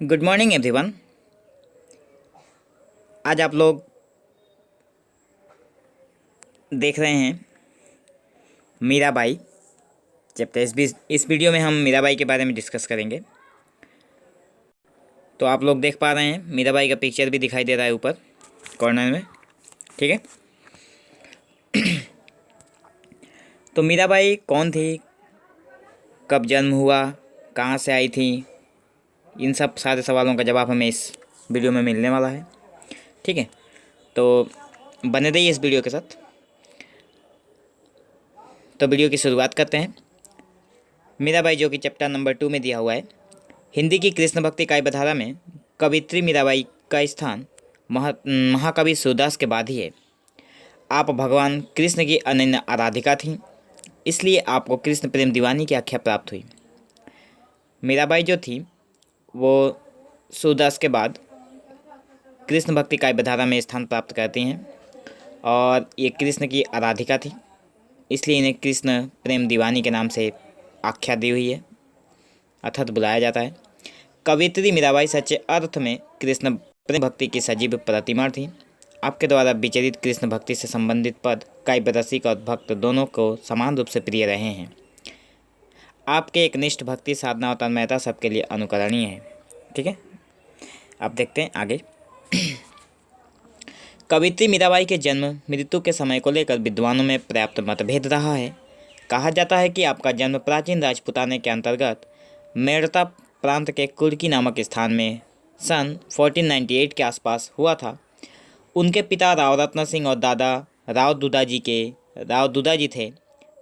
Good morning everyone. आज आप लोग देख रहे हैं मीराबाई चैप्टर। इस वीडियो में हम मीराबाई के बारे में डिस्कस करेंगे। तो आप लोग देख पा रहे हैं मीराबाई का पिक्चर भी दिखाई दे रहा है ऊपर कॉर्नर में, ठीक है। तो मीराबाई कौन थी, कब जन्म हुआ, कहाँ से आई थी, इन सब सारे सवालों का जवाब हमें इस वीडियो में मिलने वाला है, ठीक है। तो बने रहिए इस वीडियो के साथ। तो वीडियो की शुरुआत करते हैं। मीराबाई जो कि चैप्टर नंबर 2 में दिया हुआ है। हिंदी की कृष्ण भक्ति काव्यधारा में कवित्री मीराबाई का स्थान महाकवि सूरदास के बाद ही है। आप भगवान कृष्ण की अनन्य आराधिका थीं, इसलिए आपको कृष्ण प्रेम दीवानी की आख्या प्राप्त हुई। मीराबाई जो थी वो सूरदास के बाद कृष्ण भक्ति काव्यधारा में स्थान प्राप्त करती हैं और ये कृष्ण की आराधिका थी, इसलिए इन्हें कृष्ण प्रेम दीवानी के नाम से आख्या दी हुई है, अर्थात बुलाया जाता है। कवित्री मीराबाई सच्चे अर्थ में कृष्ण प्रेम भक्ति की सजीव प्रतिमा थी। आपके द्वारा विचरित कृष्ण भक्ति से संबंधित पद काव्य रसिक और भक्त दोनों को समान रूप से प्रिय रहे हैं। आपके एक निष्ठ भक्ति साधना और तन्मयता सबके लिए अनुकरणीय है, ठीक है। अब देखते हैं आगे। कवित्री मीराबाई के जन्म मृत्यु के समय को लेकर विद्वानों में पर्याप्त मतभेद रहा है। कहा जाता है कि आपका जन्म प्राचीन राजपुताने के अंतर्गत मेड़ता प्रांत के कुर्की नामक स्थान में सन 1498 के आसपास हुआ था। उनके पिता राव रत्न सिंह और दादा राव दुदा जी थे।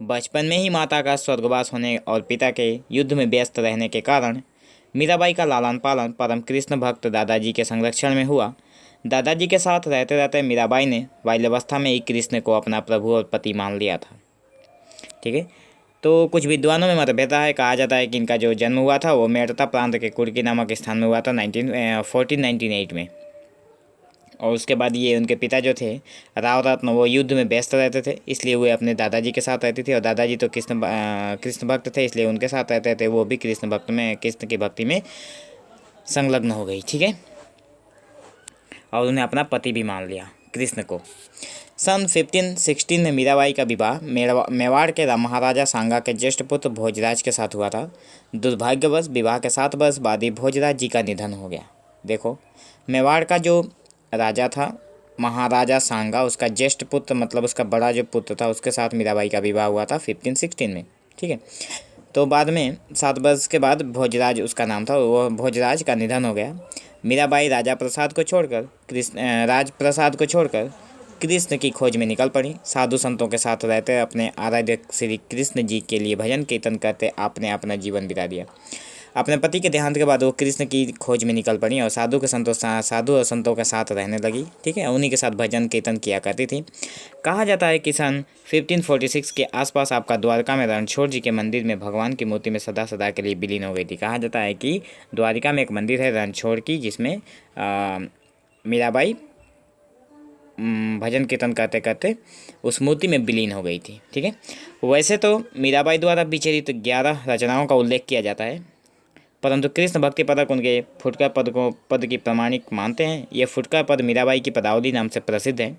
बचपन में ही माता का स्वर्गवास होने और पिता के युद्ध में व्यस्त रहने के कारण मीराबाई का लालन पालन परम कृष्ण भक्त दादाजी के संरक्षण में हुआ। दादाजी के साथ रहते रहते मीराबाई ने बाल्यावस्था में ही कृष्ण को अपना प्रभु और पति मान लिया था, ठीक है। तो कुछ विद्वानों में मतभेद है। कहा जाता है कि इनका जो जन्म हुआ था वो मेड़ता प्रांत के कुर्की नामक स्थान में हुआ था 1498 में, और उसके बाद ये उनके पिता जो थे राव रत्न वो युद्ध में व्यस्त रहते थे, इसलिए वे अपने दादाजी के साथ रहती थी। और दादाजी तो कृष्ण भक्त थे, इसलिए उनके साथ रहते थे। वो भी कृष्ण की भक्ति में संलग्न हो गई, ठीक है, और उन्हें अपना पति भी मान लिया कृष्ण को। सन 1516 में मीराबाई का विवाह मेवाड़ के महाराजा सांगा के ज्येष्ठ पुत्र भोजराज के साथ हुआ था। दुर्भाग्यवश विवाह के 7 वर्ष बाद ही भोजराज जी का निधन हो गया। देखो, मेवाड़ का जो राजा था महाराजा सांगा, उसका ज्येष्ठ पुत्र मतलब उसका बड़ा जो पुत्र था उसके साथ मीराबाई का विवाह हुआ था 1516 में, ठीक है। तो बाद में 7 वर्ष के बाद भोजराज उसका नाम था, वो भोजराज का निधन हो गया। मीराबाई राज प्रसाद को छोड़कर कृष्ण की खोज में निकल पड़ी। साधु संतों के साथ रहते अपने आराध्य श्री कृष्ण जी के लिए भजन कीर्तन करते आपने अपना जीवन बिता दिया। अपने पति के देहांत के बाद वो कृष्ण की खोज में निकल पड़ी और साधु और संतों के साथ रहने लगी, ठीक है। उन्हीं के साथ भजन कीर्तन किया करती थी। कहा जाता है कि सन 1546 के आसपास आपका द्वारका में रणछोड़ जी के मंदिर में भगवान की मूर्ति में सदा सदा के लिए विलीन हो गई थी। कहा जाता है कि द्वारिका में एक मंदिर है रणछोड़ की, जिसमें मीराबाई भजन कीर्तन करते करते उस मूर्ति में विलीन हो गई थी, ठीक है। वैसे तो मीराबाई द्वारा विचरित 11 रचनाओं का उल्लेख किया जाता है, परंतु कृष्ण भक्ति पदक उनके फुटकर पद की प्रमाणिक मानते हैं। यह फुटकर पद मीराबाई की पदावली नाम से प्रसिद्ध है।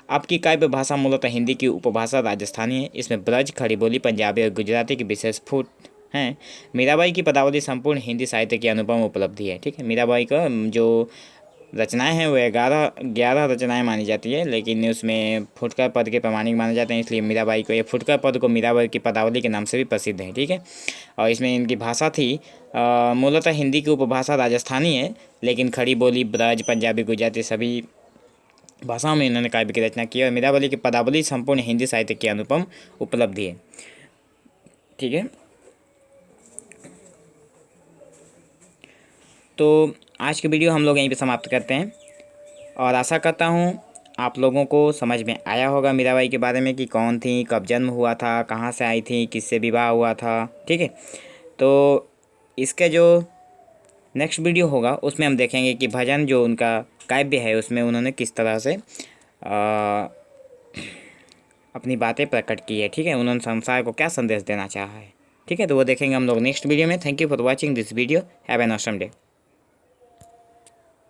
आपकी काव्य भाषा मूलतः हिंदी की उपभाषा राजस्थानी है। इसमें ब्रज, खड़ी बोली, पंजाबी और गुजराती की विशेष फूट हैं। मीराबाई की पदावली संपूर्ण हिंदी साहित्य की अनुपम उपलब्धि है, ठीक है। मीराबाई का जो रचनाएं हैं वो 11 रचनाएं मानी जाती है, लेकिन उसमें फुटकर पद के प्रमाणिक माने जाते हैं, इसलिए मीराबाई को ये फुटकर पद को मीराबाई की पदावली के नाम से भी प्रसिद्ध है, ठीक है। और इसमें इनकी भाषा थी मूलतः हिंदी की उपभाषा राजस्थानी है, लेकिन खड़ी बोली, ब्रज, पंजाबी, गुजराती सभी भाषाओं में इन्होंने काव्य की रचना की है। और मीराबाई की पदावली संपूर्ण हिंदी साहित्य की अनुपम उपलब्धि है, ठीक है। तो आज की वीडियो हम लोग यहीं पे समाप्त करते हैं और आशा करता हूँ आप लोगों को समझ में आया होगा मीराबाई के बारे में कि कौन थी, कब जन्म हुआ था, कहाँ से आई थी, किससे विवाह हुआ था, ठीक है। तो इसके जो नेक्स्ट वीडियो होगा उसमें हम देखेंगे कि भजन जो उनका काव्य है उसमें उन्होंने किस तरह से अपनी बातें प्रकट की है, ठीक है। उन्होंने संसार को क्या संदेश देना चाहा है, ठीक है। तो वो देखेंगे हम लोग नेक्स्ट वीडियो में। Thank you for watching this video. Have an awesome day.